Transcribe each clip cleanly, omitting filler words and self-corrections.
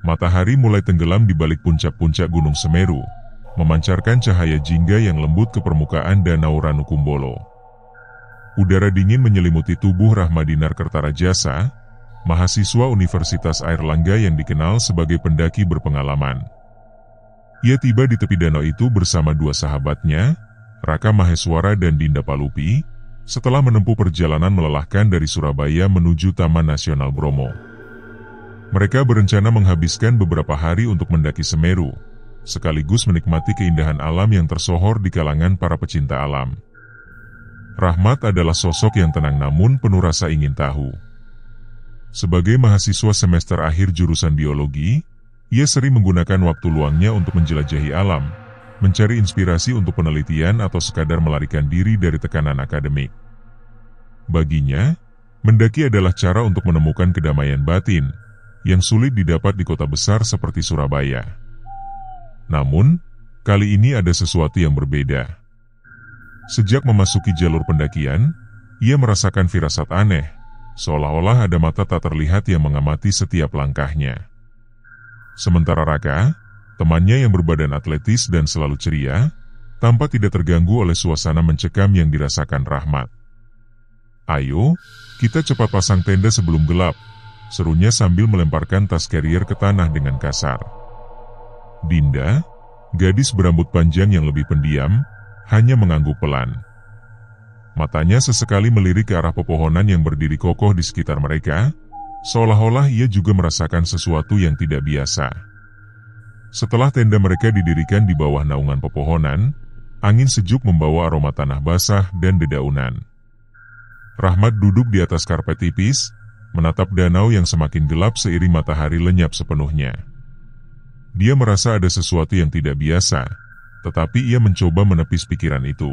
Matahari mulai tenggelam di balik puncak-puncak Gunung Semeru, memancarkan cahaya jingga yang lembut ke permukaan Danau Ranukumbolo. Udara dingin menyelimuti tubuh Rahmadinar Kertarajasa, mahasiswa Universitas Airlangga yang dikenal sebagai pendaki berpengalaman. Ia tiba di tepi danau itu bersama dua sahabatnya, Raka Maheswara dan Dinda Palupi, setelah menempuh perjalanan melelahkan dari Surabaya menuju Taman Nasional Bromo. Mereka berencana menghabiskan beberapa hari untuk mendaki Semeru, sekaligus menikmati keindahan alam yang tersohor di kalangan para pecinta alam. Rahmat adalah sosok yang tenang namun penuh rasa ingin tahu. Sebagai mahasiswa semester akhir jurusan biologi, ia sering menggunakan waktu luangnya untuk menjelajahi alam, mencari inspirasi untuk penelitian atau sekadar melarikan diri dari tekanan akademik. Baginya, mendaki adalah cara untuk menemukan kedamaian batin, yang sulit didapat di kota besar seperti Surabaya. Namun, kali ini ada sesuatu yang berbeda. Sejak memasuki jalur pendakian, ia merasakan firasat aneh, seolah-olah ada mata tak terlihat yang mengamati setiap langkahnya. Sementara Raka, temannya yang berbadan atletis dan selalu ceria, tampak tidak terganggu oleh suasana mencekam yang dirasakan Rahmat. "Ayo, kita cepat pasang tenda sebelum gelap," serunya sambil melemparkan tas carrier ke tanah dengan kasar. Dinda, gadis berambut panjang yang lebih pendiam, hanya mengangguk pelan. Matanya sesekali melirik ke arah pepohonan yang berdiri kokoh di sekitar mereka, seolah-olah ia juga merasakan sesuatu yang tidak biasa. Setelah tenda mereka didirikan di bawah naungan pepohonan, angin sejuk membawa aroma tanah basah dan dedaunan. Rahmat duduk di atas karpet tipis, menatap danau yang semakin gelap seiring matahari lenyap sepenuhnya. Dia merasa ada sesuatu yang tidak biasa, tetapi ia mencoba menepis pikiran itu.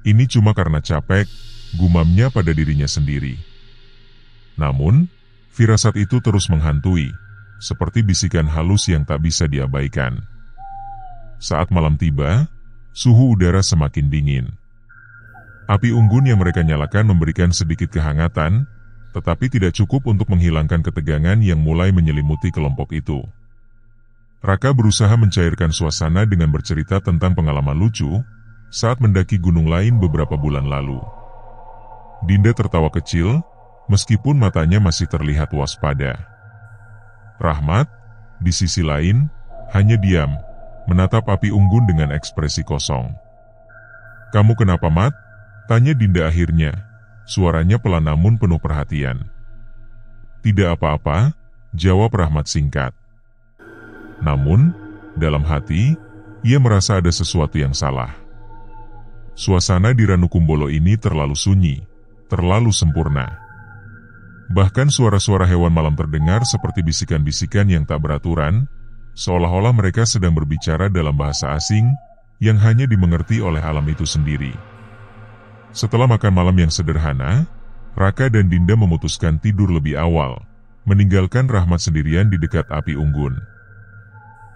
Ini cuma karena capek, gumamnya pada dirinya sendiri. Namun, firasat itu terus menghantui, seperti bisikan halus yang tak bisa diabaikan. Saat malam tiba, suhu udara semakin dingin. Api unggun yang mereka nyalakan memberikan sedikit kehangatan, tetapi tidak cukup untuk menghilangkan ketegangan yang mulai menyelimuti kelompok itu. Raka berusaha mencairkan suasana dengan bercerita tentang pengalaman lucu saat mendaki gunung lain beberapa bulan lalu. Dinda tertawa kecil, meskipun matanya masih terlihat waspada. Rahmat, di sisi lain, hanya diam, menatap api unggun dengan ekspresi kosong. "Kamu kenapa, Mat?" tanya Dinda akhirnya, suaranya pelan namun penuh perhatian. "Tidak apa-apa," jawab Rahmat singkat. Namun, dalam hati, ia merasa ada sesuatu yang salah. Suasana di Ranukumbolo ini terlalu sunyi, terlalu sempurna. Bahkan suara-suara hewan malam terdengar seperti bisikan-bisikan yang tak beraturan, seolah-olah mereka sedang berbicara dalam bahasa asing yang hanya dimengerti oleh alam itu sendiri. Setelah makan malam yang sederhana, Raka dan Dinda memutuskan tidur lebih awal, meninggalkan Rahmat sendirian di dekat api unggun.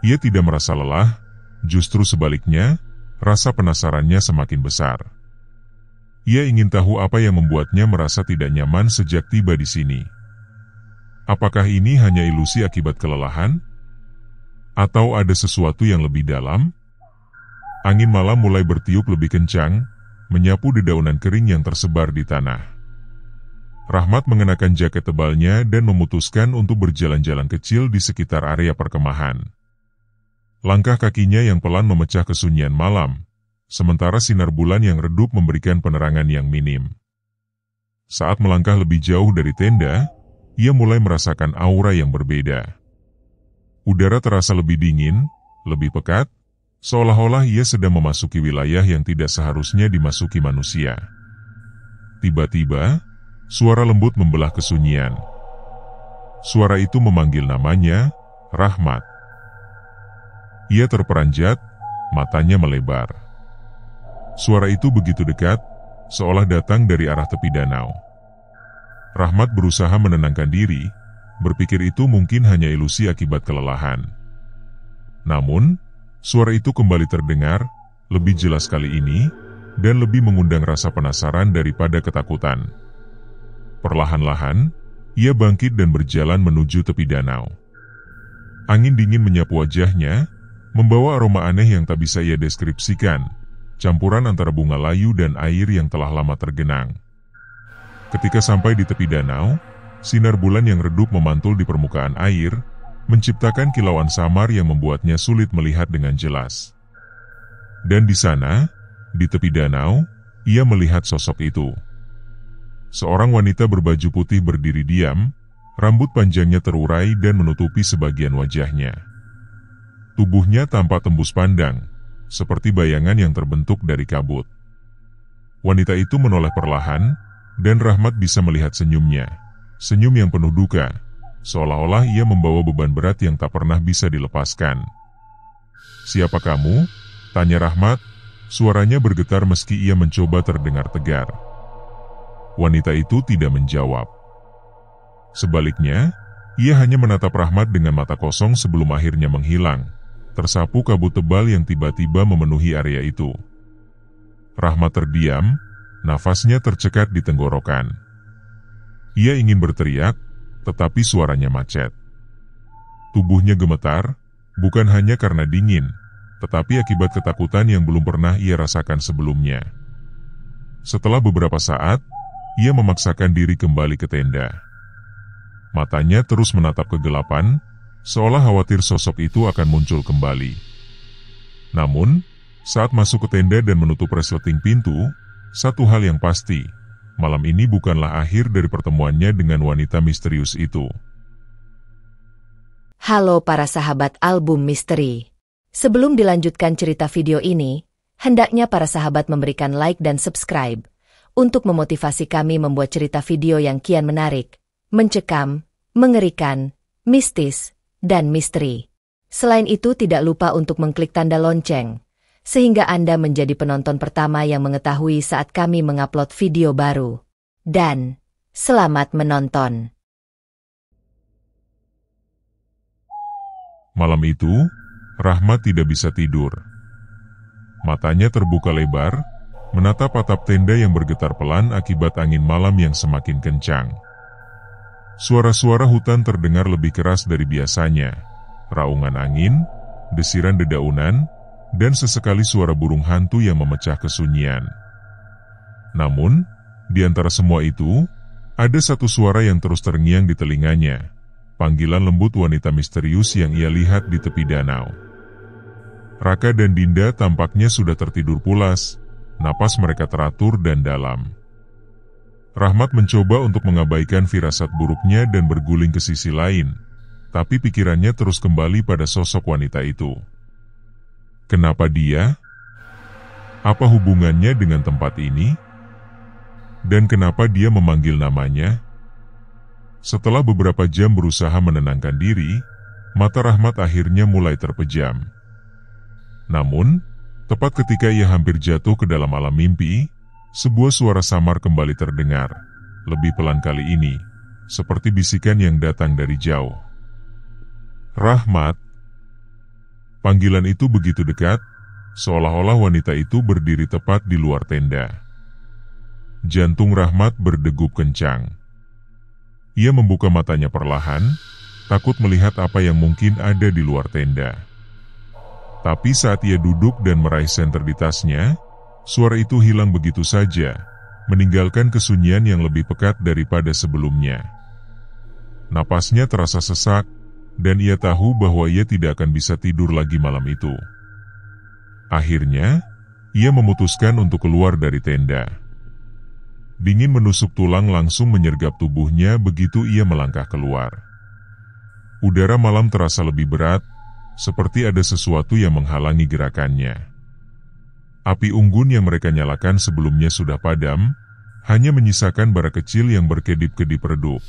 Ia tidak merasa lelah, justru sebaliknya, rasa penasarannya semakin besar. Ia ingin tahu apa yang membuatnya merasa tidak nyaman sejak tiba di sini. Apakah ini hanya ilusi akibat kelelahan? Atau ada sesuatu yang lebih dalam? Angin malam mulai bertiup lebih kencang, menyapu dedaunan kering yang tersebar di tanah. Rahmat mengenakan jaket tebalnya dan memutuskan untuk berjalan-jalan kecil di sekitar area perkemahan. Langkah kakinya yang pelan memecah kesunyian malam, sementara sinar bulan yang redup memberikan penerangan yang minim. Saat melangkah lebih jauh dari tenda, ia mulai merasakan aura yang berbeda. Udara terasa lebih dingin, lebih pekat, seolah-olah ia sedang memasuki wilayah yang tidak seharusnya dimasuki manusia. Tiba-tiba, suara lembut membelah kesunyian. Suara itu memanggil namanya, Rahmat. Ia terperanjat, matanya melebar. Suara itu begitu dekat, seolah datang dari arah tepi danau. Rahmat berusaha menenangkan diri, berpikir itu mungkin hanya ilusi akibat kelelahan. Namun, suara itu kembali terdengar, lebih jelas kali ini, dan lebih mengundang rasa penasaran daripada ketakutan. Perlahan-lahan, ia bangkit dan berjalan menuju tepi danau. Angin dingin menyapu wajahnya, membawa aroma aneh yang tak bisa ia deskripsikan, campuran antara bunga layu dan air yang telah lama tergenang. Ketika sampai di tepi danau, sinar bulan yang redup memantul di permukaan air, menciptakan kilauan samar yang membuatnya sulit melihat dengan jelas. Dan di sana, di tepi danau, ia melihat sosok itu. Seorang wanita berbaju putih berdiri diam, rambut panjangnya terurai dan menutupi sebagian wajahnya. Tubuhnya tampak tembus pandang, seperti bayangan yang terbentuk dari kabut. Wanita itu menoleh perlahan, dan Rahmat bisa melihat senyumnya. Senyum yang penuh duka, seolah-olah ia membawa beban berat yang tak pernah bisa dilepaskan. "Siapa kamu?" tanya Rahmat, suaranya bergetar meski ia mencoba terdengar tegar. Wanita itu tidak menjawab. Sebaliknya, ia hanya menatap Rahmat dengan mata kosong sebelum akhirnya menghilang, tersapu kabut tebal yang tiba-tiba memenuhi area itu. Rahmat terdiam, nafasnya tercekat di tenggorokan. Ia ingin berteriak, tetapi suaranya macet. Tubuhnya gemetar, bukan hanya karena dingin, tetapi akibat ketakutan yang belum pernah ia rasakan sebelumnya. Setelah beberapa saat, ia memaksakan diri kembali ke tenda. Matanya terus menatap kegelapan, seolah khawatir sosok itu akan muncul kembali. Namun, saat masuk ke tenda dan menutup resleting pintu, satu hal yang pasti, malam ini bukanlah akhir dari pertemuannya dengan wanita misterius itu. Halo para sahabat album misteri. Sebelum dilanjutkan cerita video ini, hendaknya para sahabat memberikan like dan subscribe untuk memotivasi kami membuat cerita video yang kian menarik, mencekam, mengerikan, mistis, dan misteri. Selain itu tidak lupa untuk mengklik tanda lonceng, sehingga Anda menjadi penonton pertama yang mengetahui saat kami mengupload video baru. Dan, selamat menonton. Malam itu, Rahmat tidak bisa tidur. Matanya terbuka lebar, menatap atap tenda yang bergetar pelan akibat angin malam yang semakin kencang. Suara-suara hutan terdengar lebih keras dari biasanya. Raungan angin, desiran dedaunan, dan sesekali suara burung hantu yang memecah kesunyian. Namun, di antara semua itu, ada satu suara yang terus terngiang di telinganya. Panggilan lembut wanita misterius yang ia lihat di tepi danau. Raka dan Dinda tampaknya sudah tertidur pulas. Napas mereka teratur dan dalam. Rahmat mencoba untuk mengabaikan firasat buruknya dan berguling ke sisi lain, tapi pikirannya terus kembali pada sosok wanita itu. Kenapa dia? Apa hubungannya dengan tempat ini? Dan kenapa dia memanggil namanya? Setelah beberapa jam berusaha menenangkan diri, mata Rahmat akhirnya mulai terpejam. Namun, tepat ketika ia hampir jatuh ke dalam alam mimpi, sebuah suara samar kembali terdengar, lebih pelan kali ini, seperti bisikan yang datang dari jauh. "Rahmat." Panggilan itu begitu dekat, seolah-olah wanita itu berdiri tepat di luar tenda. Jantung Rahmat berdegup kencang. Ia membuka matanya perlahan, takut melihat apa yang mungkin ada di luar tenda. Tapi saat ia duduk dan meraih senter di tasnya, suara itu hilang begitu saja, meninggalkan kesunyian yang lebih pekat daripada sebelumnya. Napasnya terasa sesak, dan ia tahu bahwa ia tidak akan bisa tidur lagi malam itu. Akhirnya, ia memutuskan untuk keluar dari tenda. Dingin menusuk tulang langsung menyergap tubuhnya begitu ia melangkah keluar. Udara malam terasa lebih berat, seperti ada sesuatu yang menghalangi gerakannya. Api unggun yang mereka nyalakan sebelumnya sudah padam, hanya menyisakan bara kecil yang berkedip-kedip redup.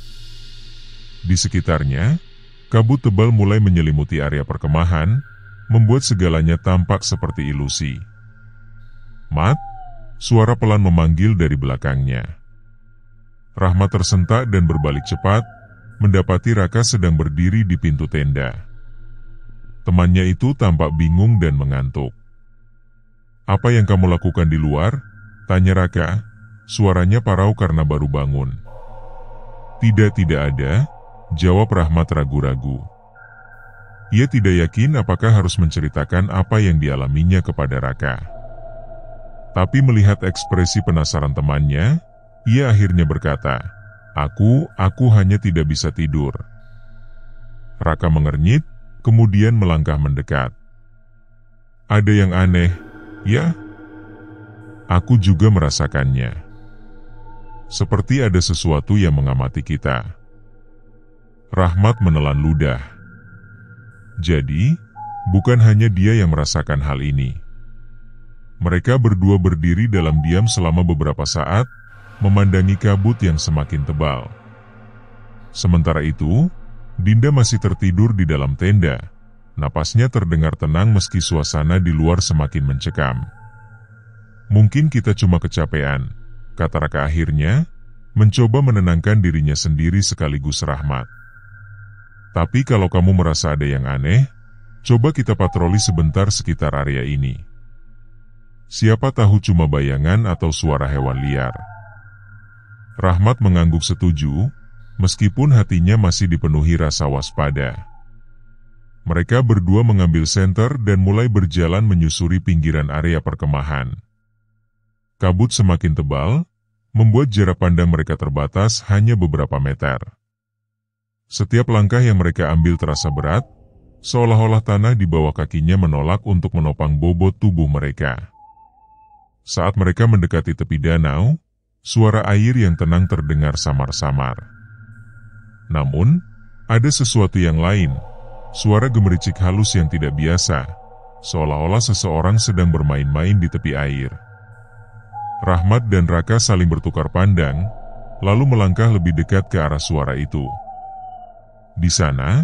Di sekitarnya, kabut tebal mulai menyelimuti area perkemahan, membuat segalanya tampak seperti ilusi. "Mat," suara pelan memanggil dari belakangnya. Rahmat tersentak dan berbalik cepat, mendapati Raka sedang berdiri di pintu tenda. Temannya itu tampak bingung dan mengantuk. "Apa yang kamu lakukan di luar?" tanya Raka, suaranya parau karena baru bangun. Tidak ada," jawab Rahmat ragu-ragu. Ia tidak yakin apakah harus menceritakan apa yang dialaminya kepada Raka. Tapi melihat ekspresi penasaran temannya, ia akhirnya berkata, Aku hanya tidak bisa tidur." Raka mengernyit, kemudian melangkah mendekat. "Ada yang aneh, ya?" "Aku juga merasakannya. Seperti ada sesuatu yang mengamati kita." Rahmat menelan ludah. Jadi, bukan hanya dia yang merasakan hal ini. Mereka berdua berdiri dalam diam selama beberapa saat, memandangi kabut yang semakin tebal. Sementara itu, Dinda masih tertidur di dalam tenda. Napasnya terdengar tenang meski suasana di luar semakin mencekam. "Mungkin kita cuma kecapean," kata Raka akhirnya, mencoba menenangkan dirinya sendiri sekaligus Rahmat. "Tapi kalau kamu merasa ada yang aneh, coba kita patroli sebentar sekitar area ini. Siapa tahu cuma bayangan atau suara hewan liar." Rahmat mengangguk setuju, meskipun hatinya masih dipenuhi rasa waspada. Mereka berdua mengambil senter dan mulai berjalan menyusuri pinggiran area perkemahan. Kabut semakin tebal, membuat jarak pandang mereka terbatas hanya beberapa meter. Setiap langkah yang mereka ambil terasa berat, seolah-olah tanah di bawah kakinya menolak untuk menopang bobot tubuh mereka. Saat mereka mendekati tepi danau, suara air yang tenang terdengar samar-samar. Namun, ada sesuatu yang lain, suara gemericik halus yang tidak biasa, seolah-olah seseorang sedang bermain-main di tepi air. Rahmat dan Raka saling bertukar pandang, lalu melangkah lebih dekat ke arah suara itu. Di sana,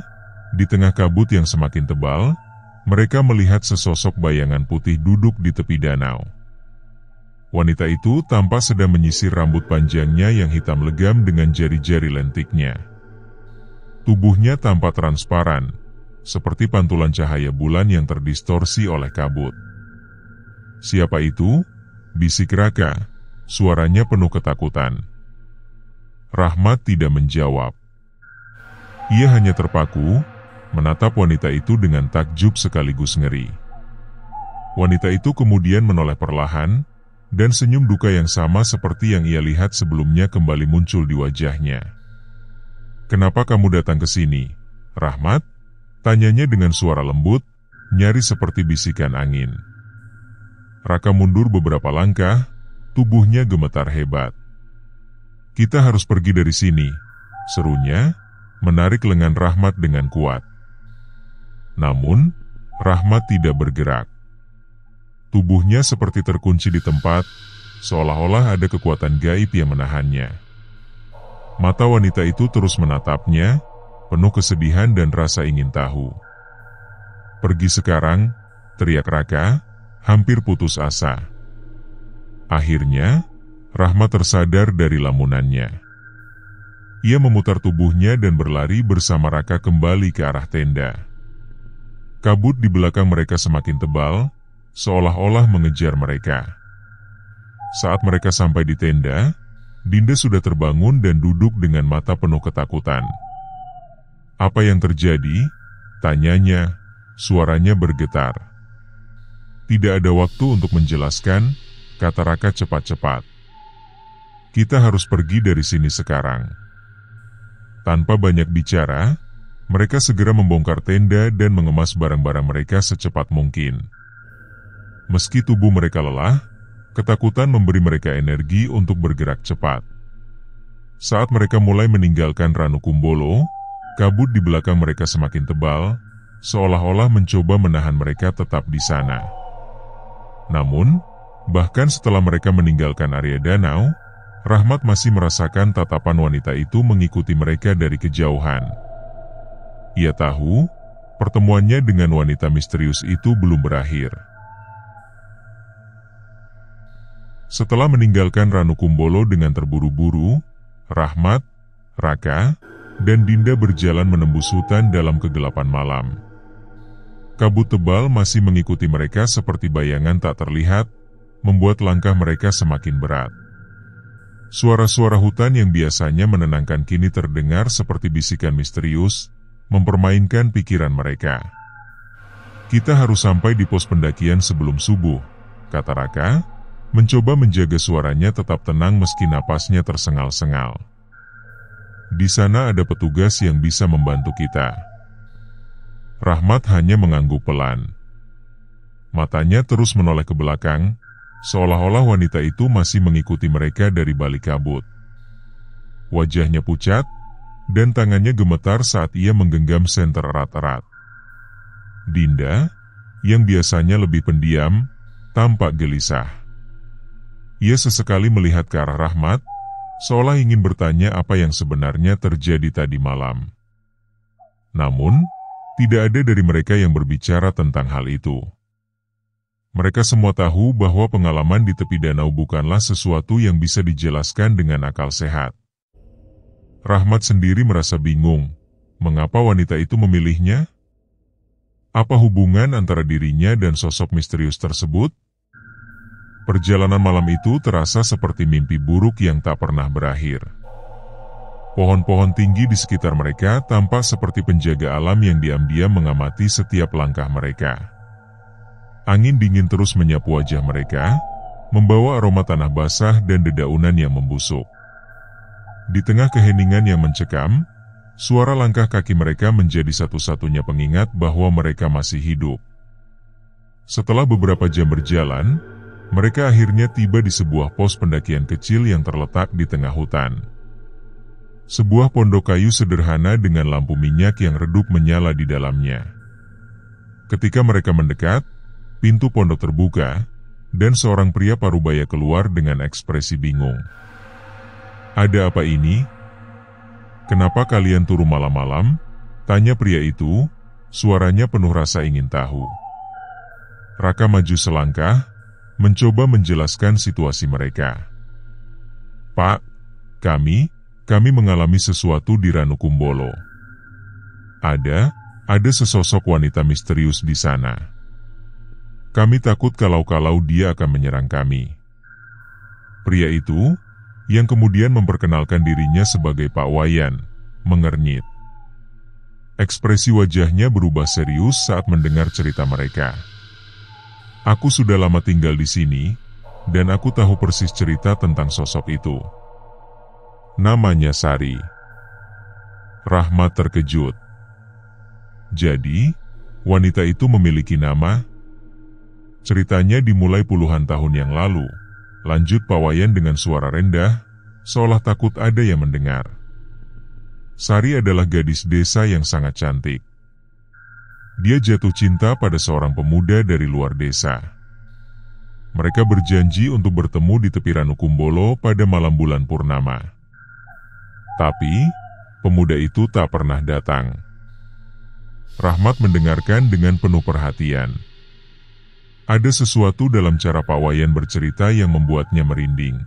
di tengah kabut yang semakin tebal, mereka melihat sesosok bayangan putih duduk di tepi danau. Wanita itu tampak sedang menyisir rambut panjangnya yang hitam legam dengan jari-jari lentiknya. Tubuhnya tampak transparan, seperti pantulan cahaya bulan yang terdistorsi oleh kabut. "Siapa itu?" bisik Raka, suaranya penuh ketakutan. Rahmat tidak menjawab. Ia hanya terpaku, menatap wanita itu dengan takjub sekaligus ngeri. Wanita itu kemudian menoleh perlahan, dan senyum duka yang sama seperti yang ia lihat sebelumnya kembali muncul di wajahnya. "Kenapa kamu datang ke sini, Rahmat?" tanyanya dengan suara lembut, nyaris seperti bisikan angin. Raka mundur beberapa langkah, tubuhnya gemetar hebat. "Kita harus pergi dari sini," serunya, menarik lengan Rahmat dengan kuat. Namun, Rahmat tidak bergerak. Tubuhnya seperti terkunci di tempat, seolah-olah ada kekuatan gaib yang menahannya. Mata wanita itu terus menatapnya, penuh kesedihan dan rasa ingin tahu. "Pergi sekarang," teriak Raka, hampir putus asa. Akhirnya, Rahmat tersadar dari lamunannya. Ia memutar tubuhnya dan berlari bersama Raka kembali ke arah tenda. Kabut di belakang mereka semakin tebal, seolah-olah mengejar mereka. Saat mereka sampai di tenda, Dinda sudah terbangun dan duduk dengan mata penuh ketakutan. "Apa yang terjadi?" tanyanya, suaranya bergetar. "Tidak ada waktu untuk menjelaskan," kata Raka cepat-cepat. "Kita harus pergi dari sini sekarang." Tanpa banyak bicara, mereka segera membongkar tenda dan mengemas barang-barang mereka secepat mungkin. Meski tubuh mereka lelah, ketakutan memberi mereka energi untuk bergerak cepat. Saat mereka mulai meninggalkan Ranukumbolo, kabut di belakang mereka semakin tebal, seolah-olah mencoba menahan mereka tetap di sana. Namun, bahkan setelah mereka meninggalkan area danau, Rahmat masih merasakan tatapan wanita itu mengikuti mereka dari kejauhan. Ia tahu, pertemuannya dengan wanita misterius itu belum berakhir. Setelah meninggalkan Ranukumbolo dengan terburu-buru, Rahmat, Raka, dan Dinda berjalan menembus hutan dalam kegelapan malam. Kabut tebal masih mengikuti mereka seperti bayangan tak terlihat, membuat langkah mereka semakin berat. Suara-suara hutan yang biasanya menenangkan kini terdengar seperti bisikan misterius, mempermainkan pikiran mereka. "Kita harus sampai di pos pendakian sebelum subuh," kata Raka, mencoba menjaga suaranya tetap tenang meski napasnya tersengal-sengal. "Di sana ada petugas yang bisa membantu kita." Rahmat hanya mengangguk pelan. Matanya terus menoleh ke belakang, seolah-olah wanita itu masih mengikuti mereka dari balik kabut. Wajahnya pucat, dan tangannya gemetar saat ia menggenggam senter erat-erat. Dinda, yang biasanya lebih pendiam, tampak gelisah. Ia sesekali melihat ke arah Rahmat, seolah ingin bertanya apa yang sebenarnya terjadi tadi malam. Namun, tidak ada dari mereka yang berbicara tentang hal itu. Mereka semua tahu bahwa pengalaman di tepi danau bukanlah sesuatu yang bisa dijelaskan dengan akal sehat. Rahmat sendiri merasa bingung, mengapa wanita itu memilihnya? Apa hubungan antara dirinya dan sosok misterius tersebut? Perjalanan malam itu terasa seperti mimpi buruk yang tak pernah berakhir. Pohon-pohon tinggi di sekitar mereka tampak seperti penjaga alam yang diam-diam mengamati setiap langkah mereka. Angin dingin terus menyapu wajah mereka, membawa aroma tanah basah dan dedaunan yang membusuk. Di tengah keheningan yang mencekam, suara langkah kaki mereka menjadi satu-satunya pengingat bahwa mereka masih hidup. Setelah beberapa jam berjalan, mereka akhirnya tiba di sebuah pos pendakian kecil yang terletak di tengah hutan. Sebuah pondok kayu sederhana dengan lampu minyak yang redup menyala di dalamnya. Ketika mereka mendekat, pintu pondok terbuka, dan seorang pria parubaya keluar dengan ekspresi bingung. "Ada apa ini? Kenapa kalian turun malam-malam?" tanya pria itu, suaranya penuh rasa ingin tahu. Raka maju selangkah, mencoba menjelaskan situasi mereka. "Pak, kami mengalami sesuatu di Ranukumbolo. Ada sesosok wanita misterius di sana. Kami takut kalau dia akan menyerang kami." Pria itu, yang kemudian memperkenalkan dirinya sebagai Pak Wayan, mengernyit. Ekspresi wajahnya berubah serius saat mendengar cerita mereka. "Aku sudah lama tinggal di sini, dan aku tahu persis cerita tentang sosok itu. Namanya Sari." Rahmat terkejut. "Jadi, wanita itu memiliki nama?" "Ceritanya dimulai puluhan tahun yang lalu," lanjut Pak Wayan dengan suara rendah, seolah takut ada yang mendengar. "Sari adalah gadis desa yang sangat cantik. Dia jatuh cinta pada seorang pemuda dari luar desa. Mereka berjanji untuk bertemu di tepi Ranukumbolo pada malam bulan purnama. Tapi, pemuda itu tak pernah datang." Rahmat mendengarkan dengan penuh perhatian. Ada sesuatu dalam cara Pak Wayan bercerita yang membuatnya merinding.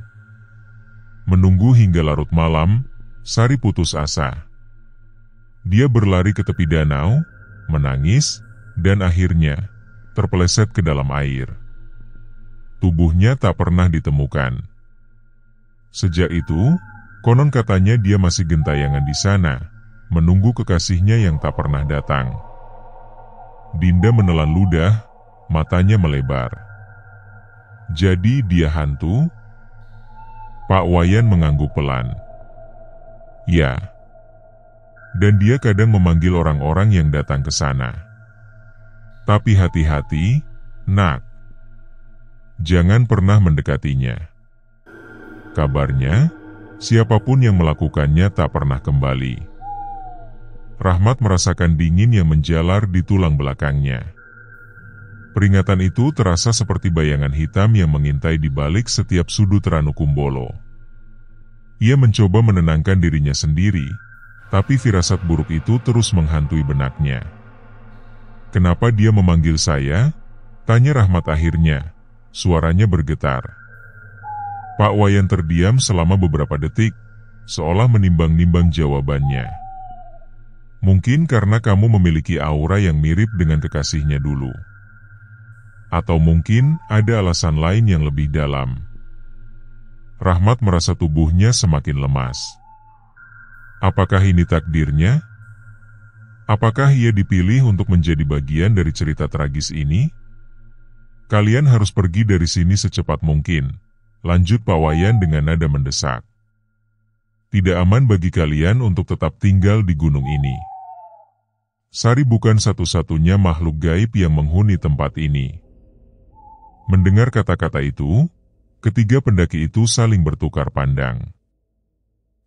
Menunggu hingga larut malam, Sari putus asa. Dia berlari ke tepi danau, menangis, dan akhirnya terpeleset ke dalam air. Tubuhnya tak pernah ditemukan. Sejak itu, konon katanya dia masih gentayangan di sana, menunggu kekasihnya yang tak pernah datang. Dinda menelan ludah, matanya melebar. "Jadi dia hantu?" Pak Wayan mengangguk pelan. "Ya. Dan dia kadang memanggil orang-orang yang datang ke sana. Tapi hati-hati, nak. Jangan pernah mendekatinya. Kabarnya, siapapun yang melakukannya tak pernah kembali." Rahmat merasakan dingin yang menjalar di tulang belakangnya. Peringatan itu terasa seperti bayangan hitam yang mengintai di balik setiap sudut Ranukumbolo. Ia mencoba menenangkan dirinya sendiri, tapi firasat buruk itu terus menghantui benaknya. "Kenapa dia memanggil saya?" tanya Rahmat akhirnya, suaranya bergetar. Pak Wayan terdiam selama beberapa detik, seolah menimbang-nimbang jawabannya. "Mungkin karena kamu memiliki aura yang mirip dengan kekasihnya dulu. Atau mungkin ada alasan lain yang lebih dalam." Rahmat merasa tubuhnya semakin lemas. Apakah ini takdirnya? Apakah ia dipilih untuk menjadi bagian dari cerita tragis ini? Kalian harus pergi dari sini secepat mungkin, lanjut Pak Wayan dengan nada mendesak. Tidak aman bagi kalian untuk tetap tinggal di gunung ini. Sari bukan satu-satunya makhluk gaib yang menghuni tempat ini. Mendengar kata-kata itu, ketiga pendaki itu saling bertukar pandang.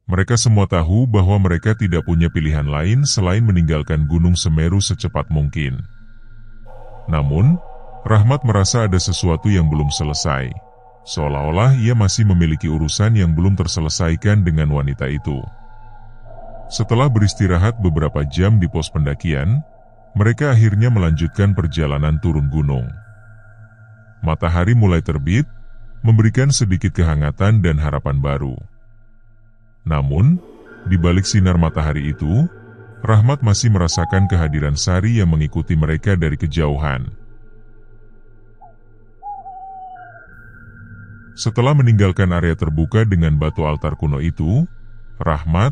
Mereka semua tahu bahwa mereka tidak punya pilihan lain selain meninggalkan Gunung Semeru secepat mungkin. Namun, Rahmat merasa ada sesuatu yang belum selesai, seolah-olah ia masih memiliki urusan yang belum terselesaikan dengan wanita itu. Setelah beristirahat beberapa jam di pos pendakian, mereka akhirnya melanjutkan perjalanan turun gunung. Matahari mulai terbit, memberikan sedikit kehangatan dan harapan baru. Namun, di balik sinar matahari itu, Rahmat masih merasakan kehadiran Sari yang mengikuti mereka dari kejauhan. Setelah meninggalkan area terbuka dengan batu altar kuno itu, Rahmat,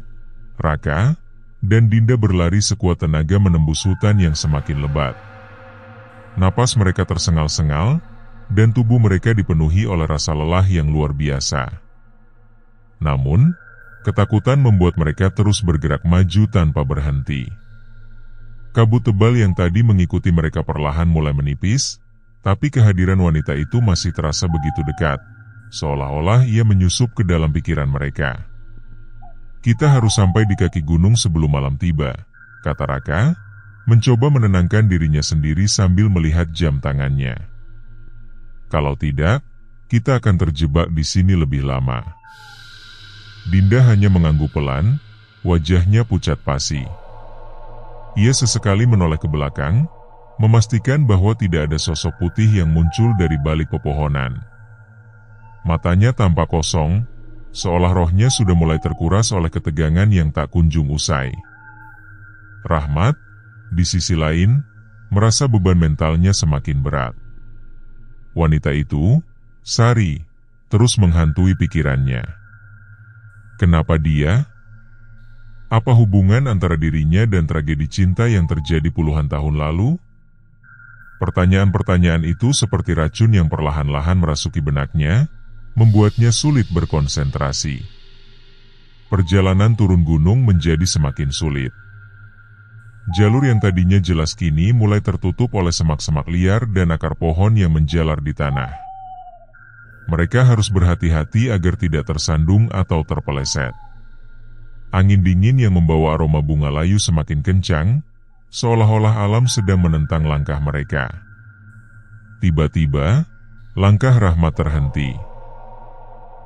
Raka, dan Dinda berlari sekuat tenaga menembus hutan yang semakin lebat. Napas mereka tersengal-sengal, dan tubuh mereka dipenuhi oleh rasa lelah yang luar biasa. Namun, ketakutan membuat mereka terus bergerak maju tanpa berhenti. Kabut tebal yang tadi mengikuti mereka perlahan mulai menipis, tapi kehadiran wanita itu masih terasa begitu dekat, seolah-olah ia menyusup ke dalam pikiran mereka. Kita harus sampai di kaki gunung sebelum malam tiba, kata Raka, mencoba menenangkan dirinya sendiri sambil melihat jam tangannya. Kalau tidak, kita akan terjebak di sini lebih lama. Dinda hanya mengangguk pelan, wajahnya pucat pasi. Ia sesekali menoleh ke belakang, memastikan bahwa tidak ada sosok putih yang muncul dari balik pepohonan. Matanya tampak kosong, seolah rohnya sudah mulai terkuras oleh ketegangan yang tak kunjung usai. Rahmat, di sisi lain, merasa beban mentalnya semakin berat. Wanita itu, Sari, terus menghantui pikirannya. Kenapa dia? Apa hubungan antara dirinya dan tragedi cinta yang terjadi puluhan tahun lalu? Pertanyaan-pertanyaan itu seperti racun yang perlahan-lahan merasuki benaknya, membuatnya sulit berkonsentrasi. Perjalanan turun gunung menjadi semakin sulit. Jalur yang tadinya jelas kini mulai tertutup oleh semak-semak liar dan akar pohon yang menjalar di tanah. Mereka harus berhati-hati agar tidak tersandung atau terpeleset. Angin dingin yang membawa aroma bunga layu semakin kencang, seolah-olah alam sedang menentang langkah mereka. Tiba-tiba, langkah Rahmat terhenti.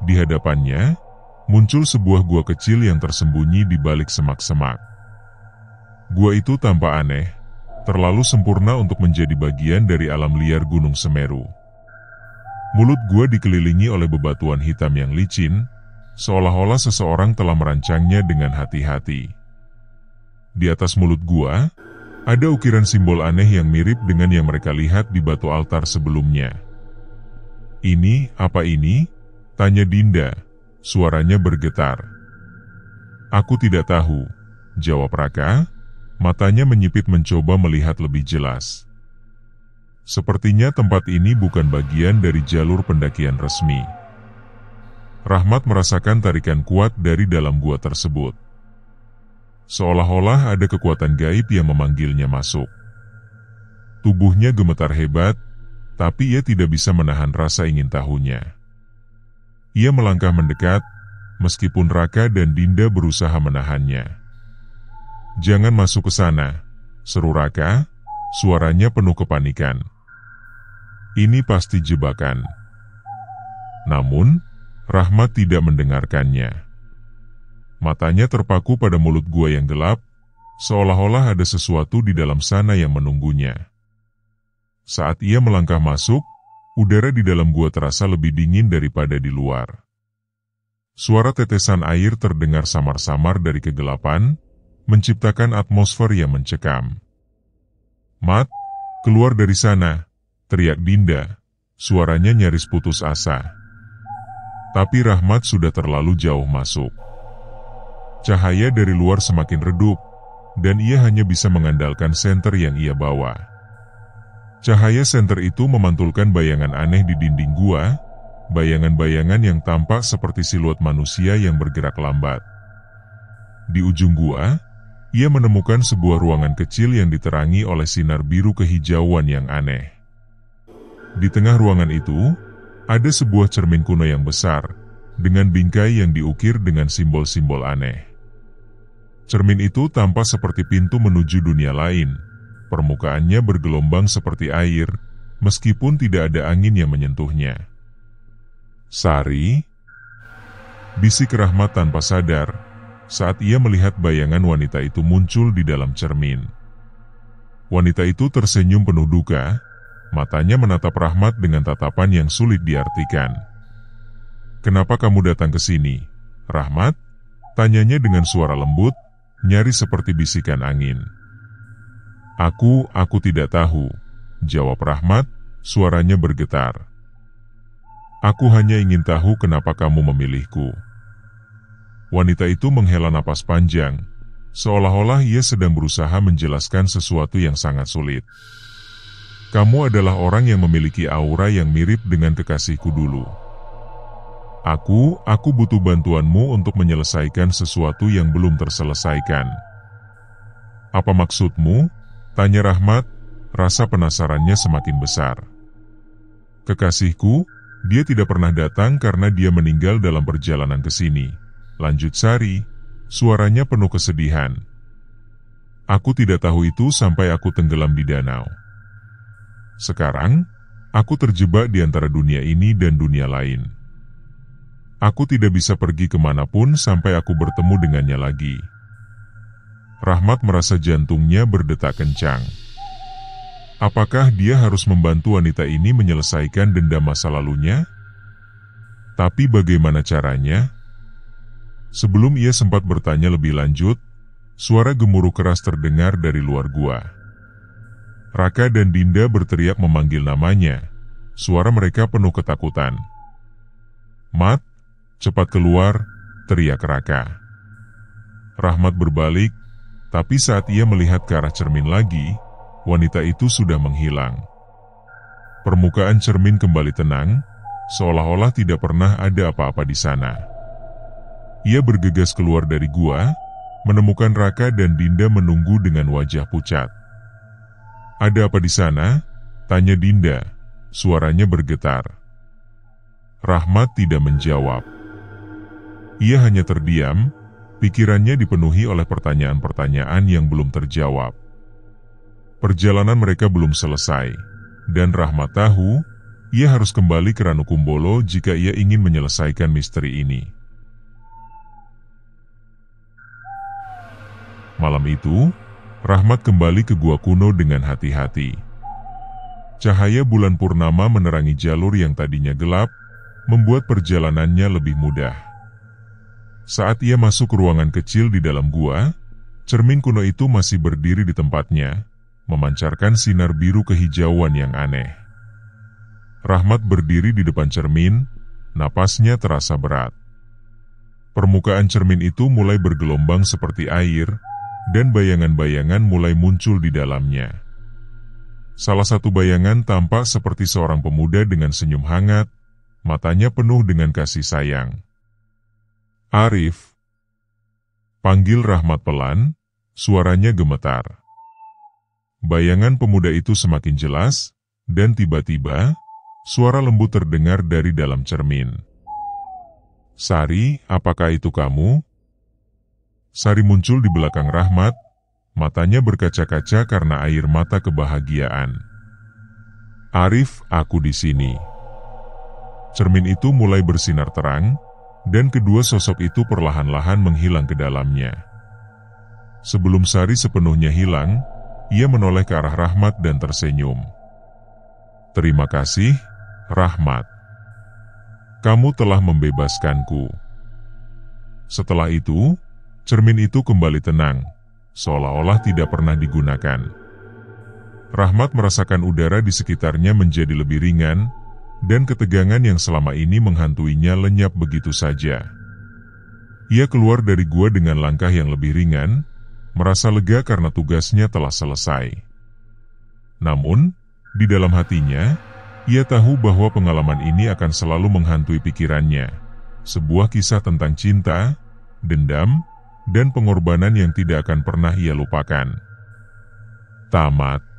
Di hadapannya, muncul sebuah gua kecil yang tersembunyi di balik semak-semak. Gua itu tampak aneh, terlalu sempurna untuk menjadi bagian dari alam liar Gunung Semeru. Mulut gua dikelilingi oleh bebatuan hitam yang licin, seolah-olah seseorang telah merancangnya dengan hati-hati. Di atas mulut gua, ada ukiran simbol aneh yang mirip dengan yang mereka lihat di batu altar sebelumnya. "Ini, apa ini?" tanya Dinda, suaranya bergetar. "Aku tidak tahu," jawab Raka, matanya menyipit mencoba melihat lebih jelas. Sepertinya tempat ini bukan bagian dari jalur pendakian resmi. Rahmat merasakan tarikan kuat dari dalam gua tersebut. Seolah-olah ada kekuatan gaib yang memanggilnya masuk. Tubuhnya gemetar hebat, tapi ia tidak bisa menahan rasa ingin tahunya. Ia melangkah mendekat, meskipun Raka dan Dinda berusaha menahannya. "Jangan masuk ke sana," seru Raka, suaranya penuh kepanikan. "Ini pasti jebakan." Namun, Rahmat tidak mendengarkannya. Matanya terpaku pada mulut gua yang gelap, seolah-olah ada sesuatu di dalam sana yang menunggunya. Saat ia melangkah masuk, udara di dalam gua terasa lebih dingin daripada di luar. Suara tetesan air terdengar samar-samar dari kegelapan, menciptakan atmosfer yang mencekam. "Mat, keluar dari sana!" teriak Dinda, suaranya nyaris putus asa. Tapi Rahmat sudah terlalu jauh masuk. Cahaya dari luar semakin redup, dan ia hanya bisa mengandalkan senter yang ia bawa. Cahaya senter itu memantulkan bayangan aneh di dinding gua, bayangan-bayangan yang tampak seperti siluet manusia yang bergerak lambat. Di ujung gua, ia menemukan sebuah ruangan kecil yang diterangi oleh sinar biru kehijauan yang aneh. Di tengah ruangan itu, ada sebuah cermin kuno yang besar, dengan bingkai yang diukir dengan simbol-simbol aneh. Cermin itu tampak seperti pintu menuju dunia lain. Permukaannya bergelombang seperti air, meskipun tidak ada angin yang menyentuhnya. "Sari," bisik Rahmat tanpa sadar, saat ia melihat bayangan wanita itu muncul di dalam cermin. Wanita itu tersenyum penuh duka, matanya menatap Rahmat dengan tatapan yang sulit diartikan. "Kenapa kamu datang ke sini, Rahmat?" tanyanya dengan suara lembut, nyaris seperti bisikan angin. Aku tidak tahu," jawab Rahmat, suaranya bergetar. "Aku hanya ingin tahu kenapa kamu memilihku." Wanita itu menghela napas panjang, seolah-olah ia sedang berusaha menjelaskan sesuatu yang sangat sulit. "Kamu adalah orang yang memiliki aura yang mirip dengan kekasihku dulu. Aku butuh bantuanmu untuk menyelesaikan sesuatu yang belum terselesaikan." "Apa maksudmu?" tanya Rahmat, rasa penasarannya semakin besar. "Kekasihku, dia tidak pernah datang karena dia meninggal dalam perjalanan ke sini," lanjut Sari, suaranya penuh kesedihan. "Aku tidak tahu itu sampai aku tenggelam di danau. Sekarang, aku terjebak di antara dunia ini dan dunia lain. Aku tidak bisa pergi kemanapun sampai aku bertemu dengannya lagi." Rahmat merasa jantungnya berdetak kencang. Apakah dia harus membantu wanita ini menyelesaikan dendam masa lalunya? Tapi bagaimana caranya? Sebelum ia sempat bertanya lebih lanjut, suara gemuruh keras terdengar dari luar gua. Raka dan Dinda berteriak memanggil namanya. Suara mereka penuh ketakutan. "Mat, cepat keluar," teriak Raka. Rahmat berbalik, tapi saat ia melihat ke arah cermin lagi, wanita itu sudah menghilang. Permukaan cermin kembali tenang, seolah-olah tidak pernah ada apa-apa di sana. Ia bergegas keluar dari gua, menemukan Raka dan Dinda menunggu dengan wajah pucat. "Ada apa di sana?" tanya Dinda, suaranya bergetar. Rahmat tidak menjawab. Ia hanya terdiam, pikirannya dipenuhi oleh pertanyaan-pertanyaan yang belum terjawab. Perjalanan mereka belum selesai, dan Rahmat tahu, ia harus kembali ke Ranukumbolo jika ia ingin menyelesaikan misteri ini. Malam itu, Rahmat kembali ke gua kuno dengan hati-hati. Cahaya bulan purnama menerangi jalur yang tadinya gelap, membuat perjalanannya lebih mudah. Saat ia masuk ke ruangan kecil di dalam gua, cermin kuno itu masih berdiri di tempatnya, memancarkan sinar biru kehijauan yang aneh. Rahmat berdiri di depan cermin, napasnya terasa berat. Permukaan cermin itu mulai bergelombang seperti air, dan bayangan-bayangan mulai muncul di dalamnya. Salah satu bayangan tampak seperti seorang pemuda dengan senyum hangat, matanya penuh dengan kasih sayang. "Arif," panggil Rahmat pelan, suaranya gemetar. Bayangan pemuda itu semakin jelas, dan tiba-tiba, suara lembut terdengar dari dalam cermin. "Sari, apakah itu kamu?" Sari muncul di belakang Rahmat, matanya berkaca-kaca karena air mata kebahagiaan. "Arif, aku di sini." Cermin itu mulai bersinar terang, dan kedua sosok itu perlahan-lahan menghilang ke dalamnya. Sebelum Sari sepenuhnya hilang, ia menoleh ke arah Rahmat dan tersenyum. "Terima kasih, Rahmat. Kamu telah membebaskanku." Setelah itu, cermin itu kembali tenang, seolah-olah tidak pernah digunakan. Rahmat merasakan udara di sekitarnya menjadi lebih ringan, dan ketegangan yang selama ini menghantuinya lenyap begitu saja. Ia keluar dari gua dengan langkah yang lebih ringan, merasa lega karena tugasnya telah selesai. Namun, di dalam hatinya, ia tahu bahwa pengalaman ini akan selalu menghantui pikirannya. Sebuah kisah tentang cinta, dendam, dan pengorbanan yang tidak akan pernah ia lupakan. Tamat.